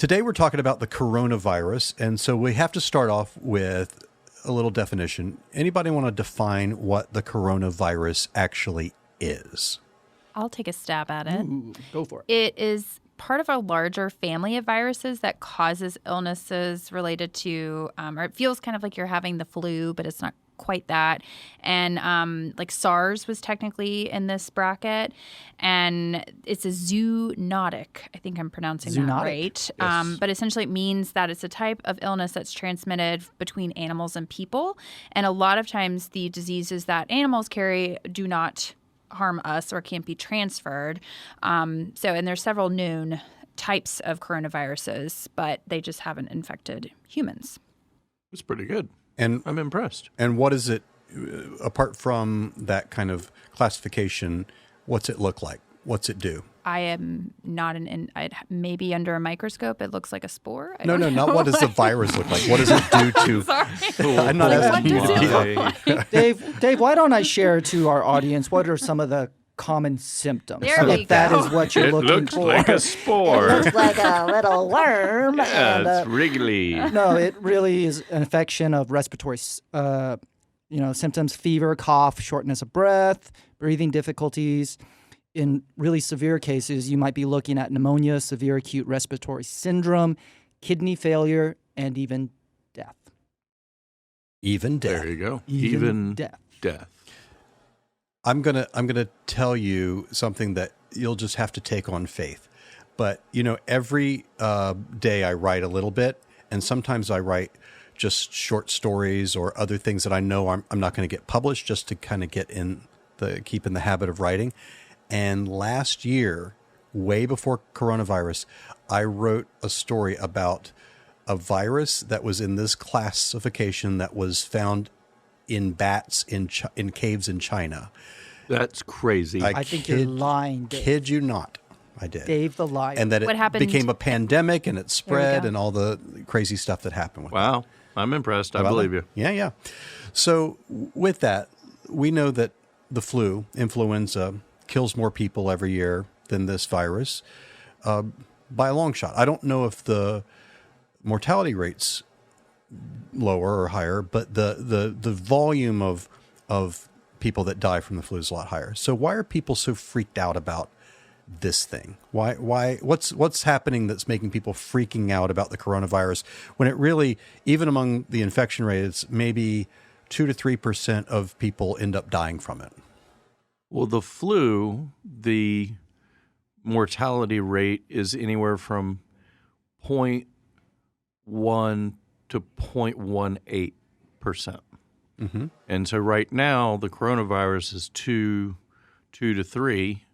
Today we're talking about the coronavirus, and so we have to start off with a little definition. Anybody want to define what the coronavirus actually is? I'll take a stab at it. Ooh, go for it. It is part of a larger family of viruses that causes illnesses related to, or it feels kind of like you're having the flu, but it's not quite that. And like SARS was technically in this bracket, and it's a zoonotic. I think I'm pronouncing that right. Yes. But essentially it means that it's a type of illness that's transmitted between animals and people. And a lot of times the diseases that animals carry do not harm us or can't be transferred. And there's several known types of coronaviruses, but they just haven't infected humans. It's pretty good. And I'm impressed. And what is it, apart from that kind of classification, what's it look like? What's it do? I am not maybe under a microscope it looks like a spore. No, not what does the virus look like? What does it do to... Sorry. I'm not asking you to do that. Dave, why don't I share to our audience what are some of the common symptoms? There we if that go. is what you're It looking looks for. like a spore. It looks like a little worm. Yeah, and, it's wriggly. No, it really is an infection of respiratory, symptoms: fever, cough, shortness of breath, breathing difficulties. In really severe cases, you might be looking at pneumonia, severe acute respiratory syndrome, kidney failure, and even death. Even death. There you go. Even death. I'm gonna tell you something that you'll just have to take on faith. But every day I write a little bit, and sometimes I write just short stories or other things that I know I'm not going to get published, just to kind of keep in the habit of writing. And last year, way before coronavirus, I wrote a story about a virus that was in this classification that was found in bats in caves in China. That's crazy. I think you're lying, Dave. Kid you not. I did. Dave the liar. And that What it happened? became a pandemic and it spread go. and all the crazy stuff that happened with it. Wow. I'm impressed. I believe you. Yeah. So with that, we know that the flu, influenza, kills more people every year than this virus by a long shot. I don't know if the mortality rate's lower or higher, but the volume of people that die from the flu is a lot higher. So why are people so freaked out about this thing? Why what's happening that's making people freaking out about the coronavirus when it really, even among the infection rate, it's maybe 2 to 3% of people end up dying from it? Well, the flu, the mortality rate is anywhere from 0.1 to 0.18%. Mm-hmm. And so right now, the coronavirus is 2 to 3.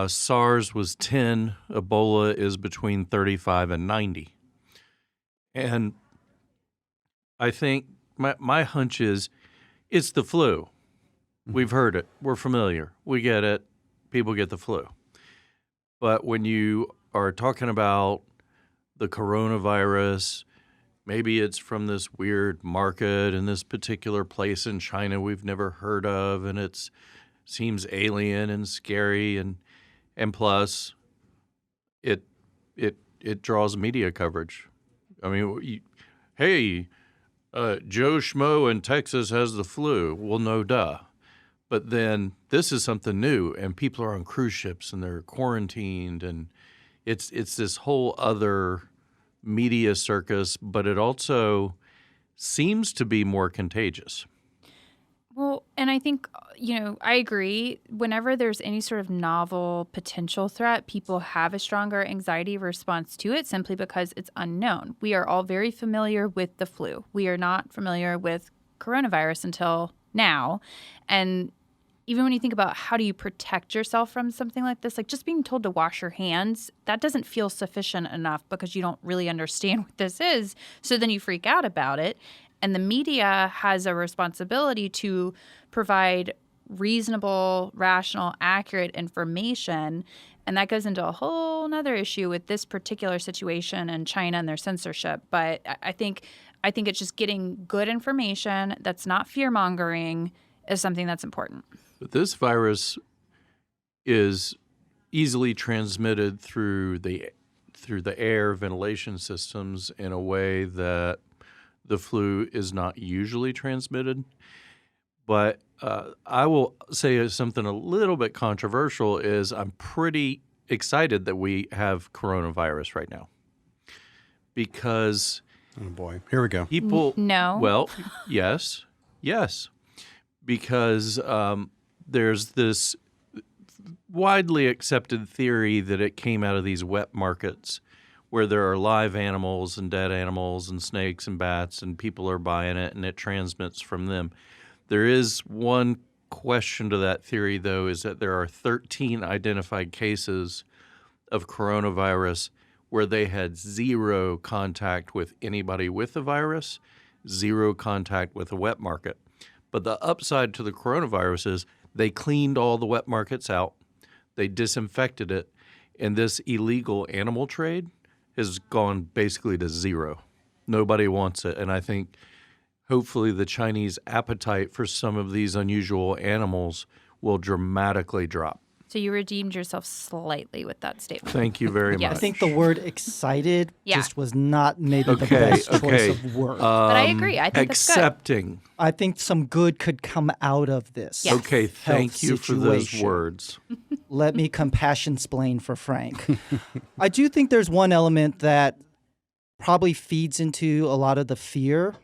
SARS was 10. Ebola is between 35 and 90. And I think my hunch is it's the flu. We've heard it. We're familiar. We get it. People get the flu. But when you are talking about the coronavirus, maybe it's from this weird market in this particular place in China we've never heard of, and it seems alien and scary, and plus it draws media coverage. I mean, hey, Joe Schmo in Texas has the flu. Well, no duh. But then this is something new, and people are on cruise ships and they're quarantined, and it's this whole other media circus, but it also seems to be more contagious. Well, and I think, I agree. Whenever there's any sort of novel potential threat, people have a stronger anxiety response to it simply because it's unknown. We are all very familiar with the flu. We are not familiar with coronavirus until now. And even when you think about how do you protect yourself from something like this, like just being told to wash your hands, that doesn't feel sufficient enough because you don't really understand what this is. So then you freak out about it. And the media has a responsibility to provide reasonable, rational, accurate information. And that goes into a whole nother issue with this particular situation in China and their censorship. But I think it's just getting good information that's not fear-mongering is something that's important. But this virus is easily transmitted through through the air ventilation systems in a way that the flu is not usually transmitted. But I will say something a little bit controversial is I'm pretty excited that we have coronavirus right now because Oh boy, here we go. people No. well, yes, because there's this widely accepted theory that it came out of these wet markets where there are live animals and dead animals and snakes and bats, and people are buying it and it transmits from them. There is one question to that theory, though, is that there are 13 identified cases of coronavirus where they had zero contact with anybody with the virus, zero contact with a wet market. But the upside to the coronavirus is they cleaned all the wet markets out, they disinfected it, and this illegal animal trade has gone basically to zero. Nobody wants it, and I think hopefully the Chinese appetite for some of these unusual animals will dramatically drop. So you redeemed yourself slightly with that statement. Thank you very Yes. much. I think the word excited Yeah. just was not maybe the Okay, best choice okay. of word. But I agree. I think that's good. accepting. I think some good could come out of this. Yes. Okay, thank you for those situation. words. Let me compassion splain for Frank. I do think there's one element that probably feeds into a lot of the fear.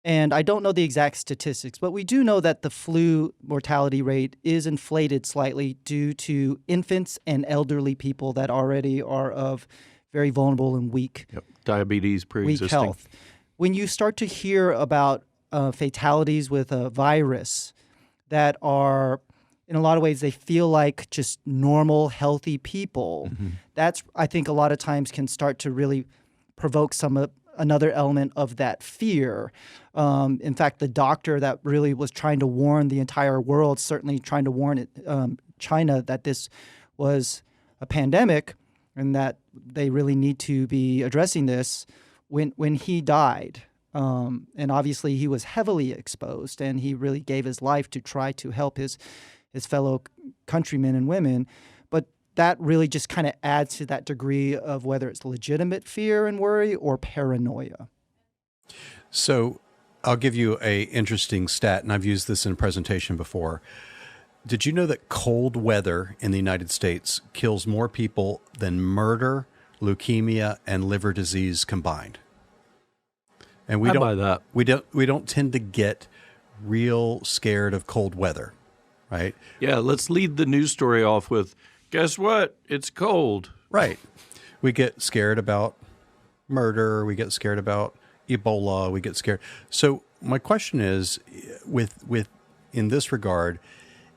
And I don't know the exact statistics, but we do know that the flu mortality rate is inflated slightly due to infants and elderly people that already are of very vulnerable and weak Yep. Diabetes pre-existing. weak health. When you start to hear about fatalities with a virus that are, in a lot of ways, they feel like just normal, healthy people, that's, I think, a lot of times can start to really provoke another element of that fear. In fact, the doctor that really was trying to warn the entire world, certainly trying to warn China that this was a pandemic and that they really need to be addressing this, when he died, and obviously he was heavily exposed and he really gave his life to try to help his fellow countrymen and women. But that really just kind of adds to that degree of whether it's legitimate fear and worry or paranoia. So I'll give you a interesting stat, and I've used this in a presentation before. Did you know that cold weather in the United States kills more people than murder, leukemia, and liver disease combined? And I buy that. we don't tend to get real scared of cold weather, right? Yeah, let's lead the news story off with, guess what? It's cold. Right. We get scared about murder. We get scared about Ebola. We get scared. So my question is, with in this regard,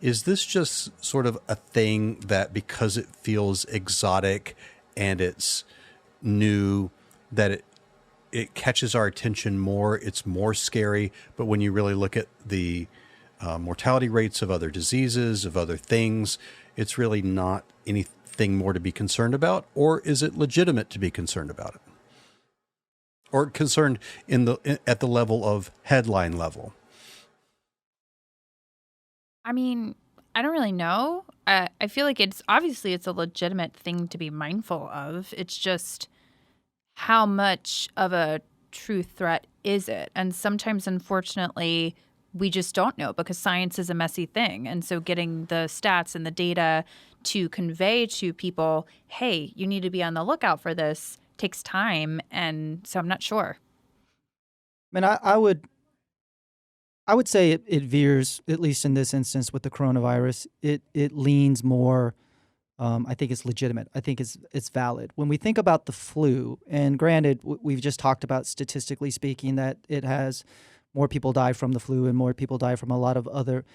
is this just sort of a thing that because it feels exotic and it's new, that it catches our attention more, it's more scary, but when you really look at the mortality rates of other diseases, of other things, it's really not anything more to be concerned about? Or is it legitimate to be concerned about it? Or concerned at the level of headline level? I mean, I don't really know. I feel like it's a legitimate thing to be mindful of. It's just how much of a true threat is it? And sometimes, unfortunately, we just don't know because science is a messy thing. And so getting the stats and the data to convey to people, hey, you need to be on the lookout for this, takes time. And so I'm not sure. I mean, I would say it veers, at least in this instance with the coronavirus, it leans more, I think it's legitimate. I think it's valid. When we think about the flu, and granted, we've just talked about statistically speaking that it has more people die from the flu and more people die from a lot of other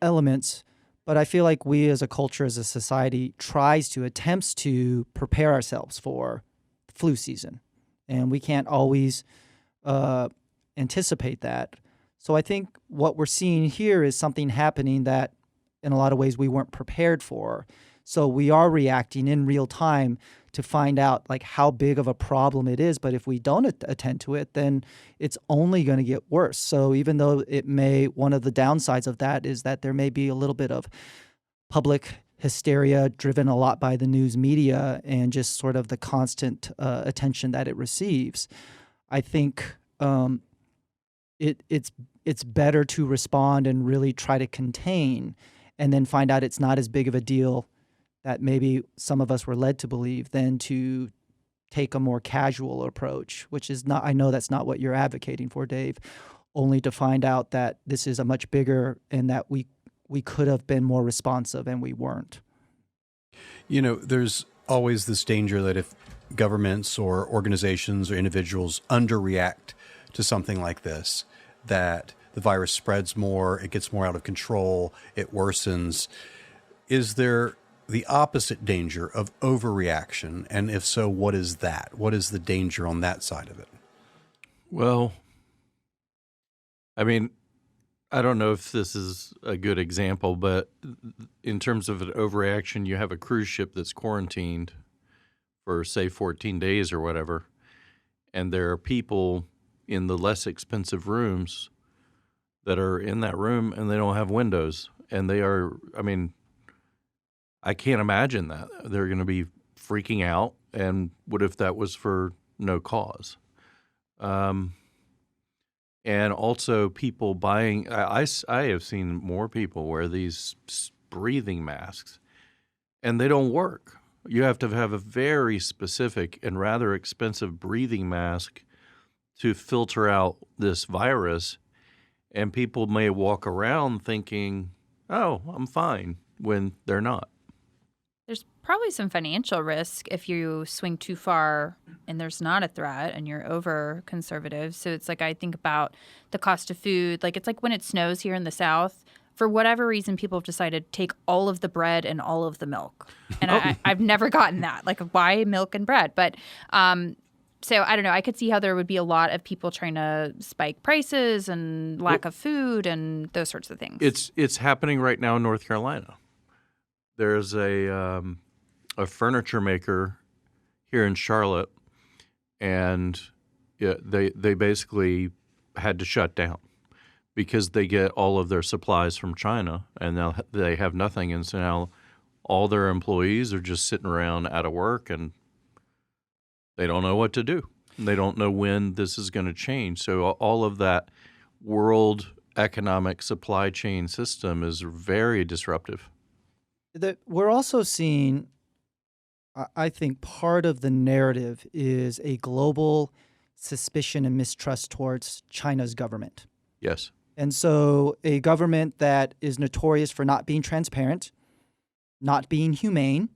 elements. But I feel like we as a culture, as a society, attempts to prepare ourselves for flu season. And we can't always anticipate that. So I think what we're seeing here is something happening that in a lot of ways we weren't prepared for. So we are reacting in real time to find out like how big of a problem it is. But if we don't attend to it, then it's only going to get worse. So even though one of the downsides of that is that there may be a little bit of public hysteria driven a lot by the news media and just sort of the constant attention that it receives. I think it's better to respond and really try to contain, and then find out it's not as big of a deal that maybe some of us were led to believe, than to take a more casual approach, which is not, I know that's not what you're advocating for, Dave, only to find out that this is a much bigger, and that we could have been more responsive and we weren't. You know, there's always this danger that if governments or organizations or individuals underreact to something like this, that the virus spreads more, it gets more out of control, it worsens. Is there the opposite danger of overreaction? And if so, what is that? What is the danger on that side of it? Well, I mean, I don't know if this is a good example, but in terms of an overreaction, you have a cruise ship that's quarantined for, say, 14 days or whatever, and there are people in the less expensive rooms that are in that room, and they don't have windows. And they are, I mean, I can't imagine that. They're going to be freaking out. And what if that was for no cause? And also people buying, I have seen more people wear these breathing masks, and they don't work. You have to have a very specific and rather expensive breathing mask to filter out this virus. And people may walk around thinking, oh, I'm fine, when they're not. There's probably some financial risk if you swing too far and there's not a threat and you're over conservative. So it's like, I think about the cost of food. Like, it's like when it snows here in the South, for whatever reason, people have decided to take all of the bread and all of the milk. And I've never gotten that. Like, why milk and bread? But so I don't know. I could see how there would be a lot of people trying to spike prices and lack of food and those sorts of things. It's happening right now in North Carolina. There's a furniture maker here in Charlotte, and they basically had to shut down because they get all of their supplies from China, and now they have nothing. And so now all their employees are just sitting around out of work, and they don't know what to do. They don't know when this is going to change. So all of that world economic supply chain system is very disruptive. We're also seeing, I think, part of the narrative is a global suspicion and mistrust towards China's government. Yes. And so a government that is notorious for not being transparent, not being humane,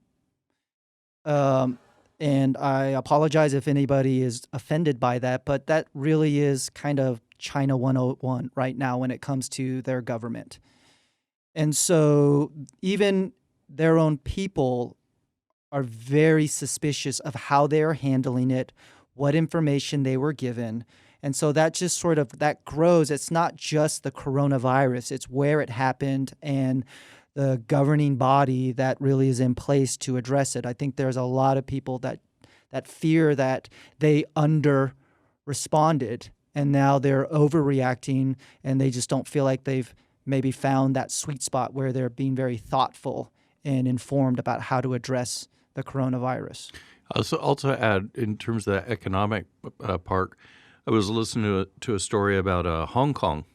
and I apologize if anybody is offended by that, but that really is kind of China 101 right now when it comes to their government. And so even their own people are very suspicious of how they're handling it, what information they were given. And so that just sort of, that grows. It's not just the coronavirus, it's where it happened and the governing body that really is in place to address it. I think there's a lot of people that fear that they under-responded and now they're overreacting and they just don't feel like they've maybe found that sweet spot where they're being very thoughtful and informed about how to address the coronavirus. I'll also add, in terms of the economic part, I was listening to a story about Hong Kong,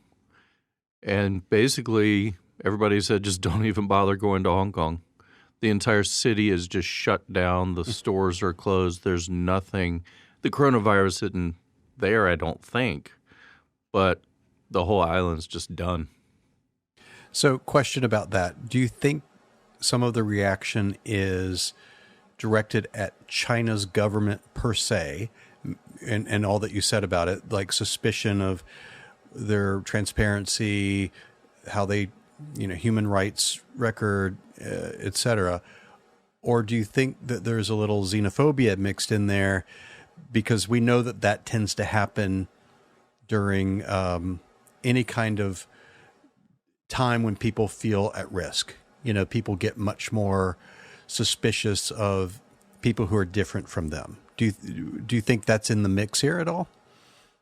and basically everybody said just don't even bother going to Hong Kong. The entire city is just shut down. The stores are closed. There's nothing. The coronavirus isn't there, I don't think, but the whole island's just done. So, question about that. Do you think some of the reaction is directed at China's government per se, and all that you said about it, like suspicion of their transparency, how they, human rights record, et cetera? Or do you think that there's a little xenophobia mixed in there? Because we know that tends to happen during any kind of time when people feel at risk. People get much more suspicious of people who are different from them. Do you think that's in the mix here at all?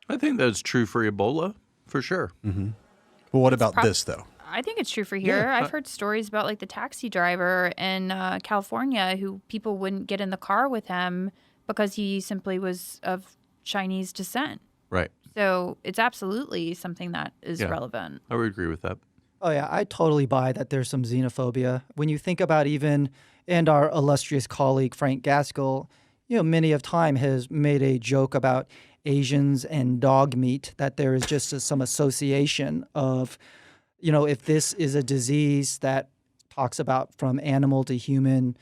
I think that's true for Ebola, for sure. Mm-hmm. Well, what about this, though? I think it's true for here. Yeah. I've heard stories about like the taxi driver in California who people wouldn't get in the car with him because he simply was of Chinese descent. Right. So it's absolutely something that is Yeah. relevant. I would agree with that. Oh yeah, I totally buy that there's some xenophobia. When you think about and our illustrious colleague Frank Gaskell, many of time has made a joke about Asians and dog meat, that there is just some association of, if this is a disease that talks about from animal to human,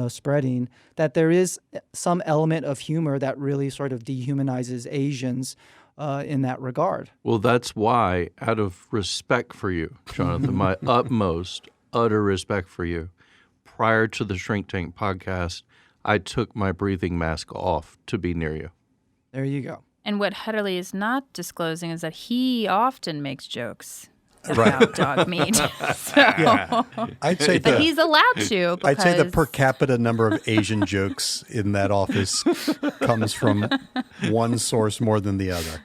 spreading, that there is some element of humor that really sort of dehumanizes Asians in that regard. Well, that's why, out of respect for you, Jonathan, my utmost, utter respect for you, prior to the Shrink Tank podcast, I took my breathing mask off to be near you. There you go. And what Hutterly is not disclosing is that he often makes jokes Right. about dog meat. So, I'd say but he's allowed to. I'd say the because- per capita number of Asian jokes in that office comes from one source more than the other.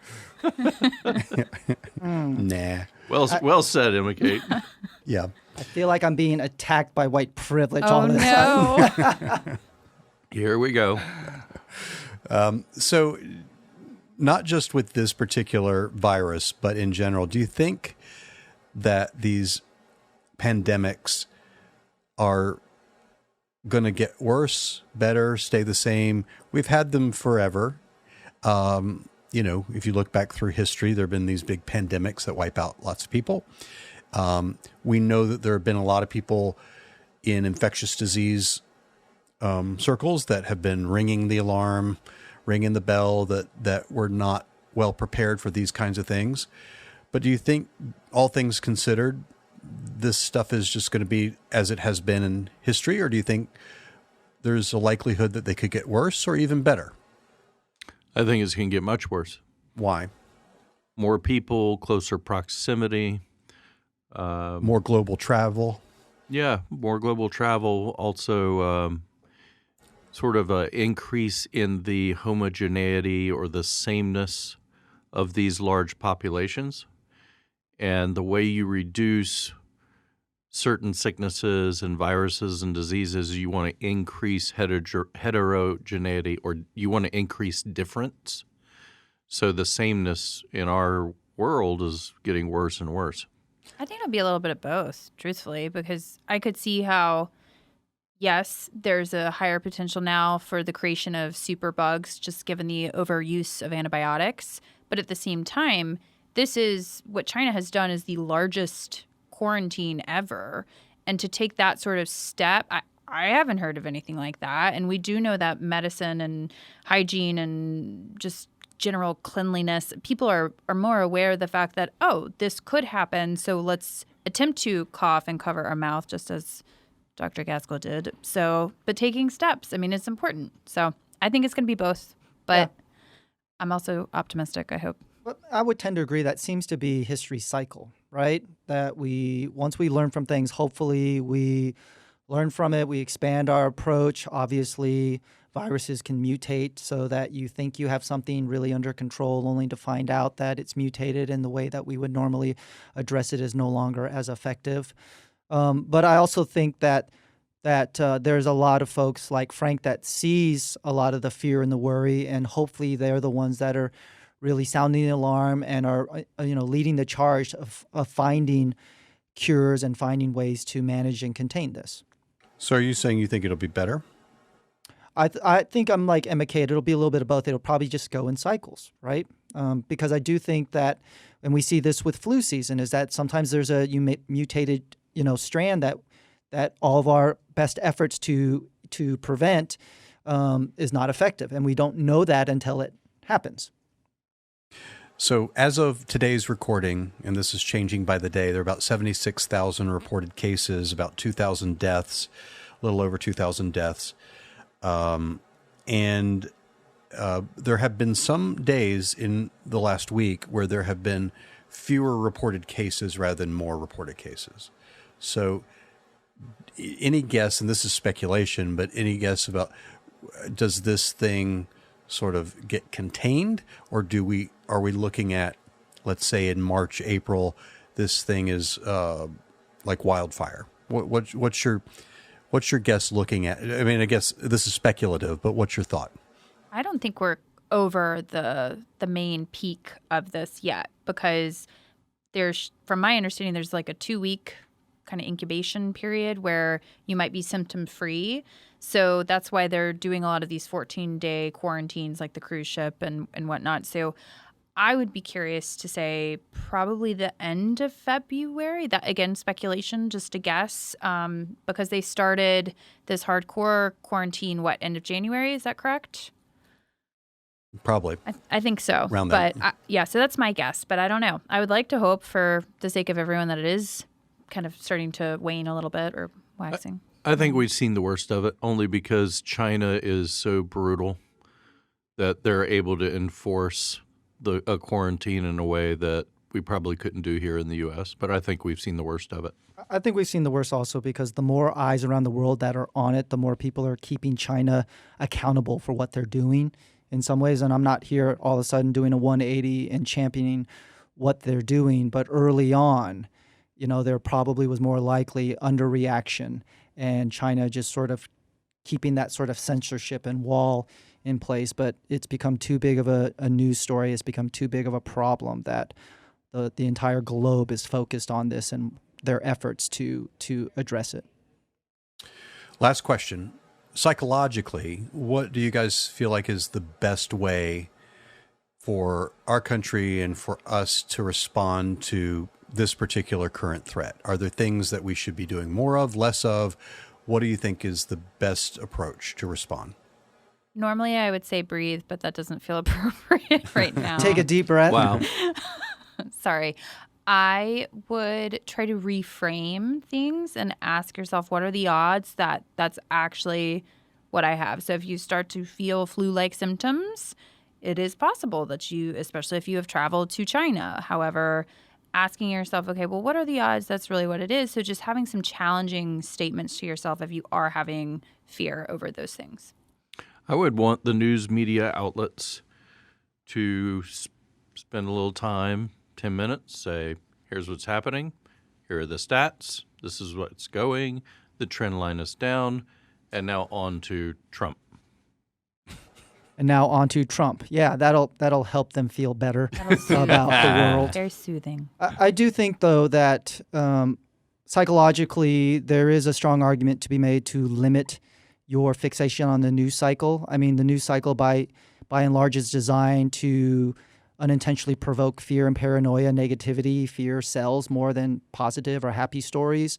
Nah. Well said, Emma Kate. Yeah. I feel like I'm being attacked by white privilege Oh all of a sudden. no! Here we go. So, not just with this particular virus, but in general, do you think that these pandemics are going to get worse, better, stay the same? We've had them forever. If you look back through history, there have been these big pandemics that wipe out lots of people. We know that there have been a lot of people in infectious disease circles that have been ringing the alarm, ringing the bell, that were not well prepared for these kinds of things. But do you think, all things considered, this stuff is just going to be as it has been in history, or do you think there's a likelihood that they could get worse or even better? I think it's going to get much worse. Why? More people, closer proximity. More global travel. Yeah, more global travel. Also, sort of an increase in the homogeneity or the sameness of these large populations. And the way you reduce certain sicknesses and viruses and diseases, you want to increase heterogeneity, or you want to increase difference. So the sameness in our world is getting worse and worse. I think it'll be a little bit of both, truthfully, because I could see how, yes, there's a higher potential now for the creation of superbugs, just given the overuse of antibiotics. But at the same time, this is what China has done is the largest quarantine ever. And to take that sort of step, I haven't heard of anything like that. And we do know that medicine and hygiene and just general cleanliness, people are more aware of the fact that, oh, this could happen. So let's attempt to cough and cover our mouth, just as Dr. Gaskell did. So, but taking steps, I mean, it's important. So I think it's going to be both. But I'm also optimistic, I hope. But I would tend to agree that seems to be history's cycle, right? That once we learn from things, hopefully we learn from it, we expand our approach. Obviously, viruses can mutate so that you think you have something really under control only to find out that it's mutated and the way that we would normally address it is no longer as effective. But I also think that there's a lot of folks like Frank that sees a lot of the fear and the worry, and hopefully they're the ones that are really sounding the alarm and are leading the charge of finding cures and finding ways to manage and contain this. So are you saying you think it'll be better? I think I'm like Emma Kate. It'll be a little bit of both. It'll probably just go in cycles, right? Because I do think that, and we see this with flu season, is that sometimes there's a mutated strand that all of our best efforts to prevent is not effective, and we don't know that until it happens. So as of today's recording, and this is changing by the day, there are about 76,000 reported cases, about 2,000 deaths, a little over 2,000 deaths. And there have been some days in the last week where there have been fewer reported cases rather than more reported cases. So any guess, and this is speculation, but any guess about, does this thing sort of get contained, or are we looking at, let's say in March, April, this thing is like wildfire? What's your guess looking at? I mean, I guess this is speculative, but what's your thought? I don't think we're over the main peak of this yet, because from my understanding, there's like a 2-week kind of incubation period where you might be symptom free. So that's why they're doing a lot of these 14-day quarantines, like the cruise ship and whatnot. So I would be curious to say probably the end of February. That, again, speculation, just a guess, because they started this hardcore quarantine, end of January? Is that correct? Probably. I think so. Around that. But so that's my guess. But I don't know. I would like to hope, for the sake of everyone, that it is kind of starting to wane a little bit, or waxing. I think we've seen the worst of it, only because China is so brutal that they're able to enforce a quarantine in a way that we probably couldn't do here in the U.S. But I think we've seen the worst of it. I think we've seen the worst also because the more eyes around the world that are on it, the more people are keeping China accountable for what they're doing in some ways. And I'm not here all of a sudden doing a 180 and championing what they're doing. But early on, there probably was more likely underreaction, and China just sort of keeping that sort of censorship and wall in place. But it's become too big of a news story. It's become too big of a problem that the entire globe is focused on this and their efforts to address it. Last question. Psychologically, what do you guys feel like is the best way for our country and for us to respond to this particular current threat? Are there things that we should be doing more of, less of? What do you think is the best approach to respond? Normally I would say breathe, but that doesn't feel appropriate right now. Take a deep breath. Wow. Sorry. I would try to reframe things and ask yourself, what are the odds that that's actually what I have? So if you start to feel flu-like symptoms, it is possible that you, especially if you have traveled to China. However, asking yourself, okay, well, what are the odds that's really what it is? So just having some challenging statements to yourself if you are having fear over those things. I would want the news media outlets to spend a little time, 10 minutes, say, here's what's happening, here are the stats, this is what's going, the trend line is down, and now on to Trump. And now on to Trump. Yeah, that'll help them feel better about the world. Very soothing. I do think, though, that psychologically there is a strong argument to be made to limit your fixation on the news cycle. I mean, the news cycle, by and large, is designed to unintentionally provoke fear and paranoia, negativity. Fear sells more than positive or happy stories.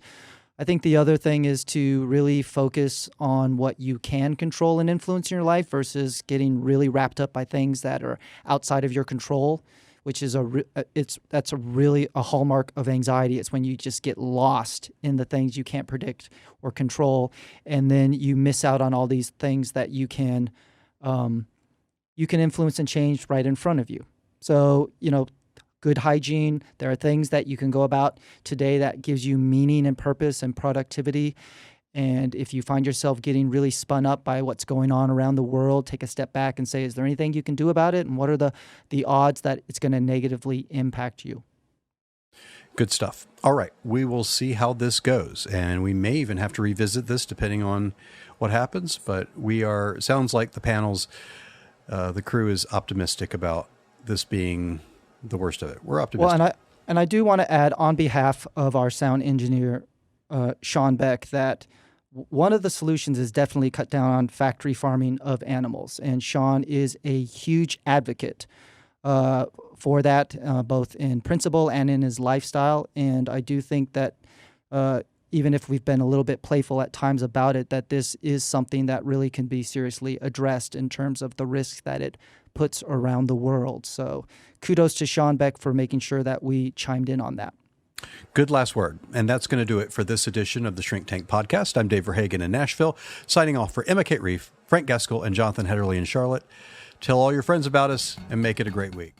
I think the other thing is to really focus on what you can control and influence in your life versus getting really wrapped up by things that are outside of your control, which is that's really a hallmark of anxiety. It's when you just get lost in the things you can't predict or control, and then you miss out on all these things that you can influence and change right in front of you. So, good hygiene. There are things that you can go about today that gives you meaning and purpose and productivity. And if you find yourself getting really spun up by what's going on around the world, take a step back and say, is there anything you can do about it? And what are the odds that it's going to negatively impact you? Good stuff. All right. We will see how this goes. And we may even have to revisit this depending on what happens. But sounds like the panel's, the crew is optimistic about this being the worst of it. We're optimistic. Well, and I do want to add on behalf of our sound engineer, Sean Beck, that one of the solutions is definitely cut down on factory farming of animals. And Sean is a huge advocate for that, both in principle and in his lifestyle. And I do think that even if we've been a little bit playful at times about it, that this is something that really can be seriously addressed in terms of the risks that it puts around the world. So kudos to Sean Beck for making sure that we chimed in on that. Good last word. And that's going to do it for this edition of the Shrink Tank Podcast. I'm Dave Verhagen in Nashville, signing off for Emma Kate Reef, Frank Gaskell, and Jonathan Hederley in Charlotte. Tell all your friends about us and make it a great week.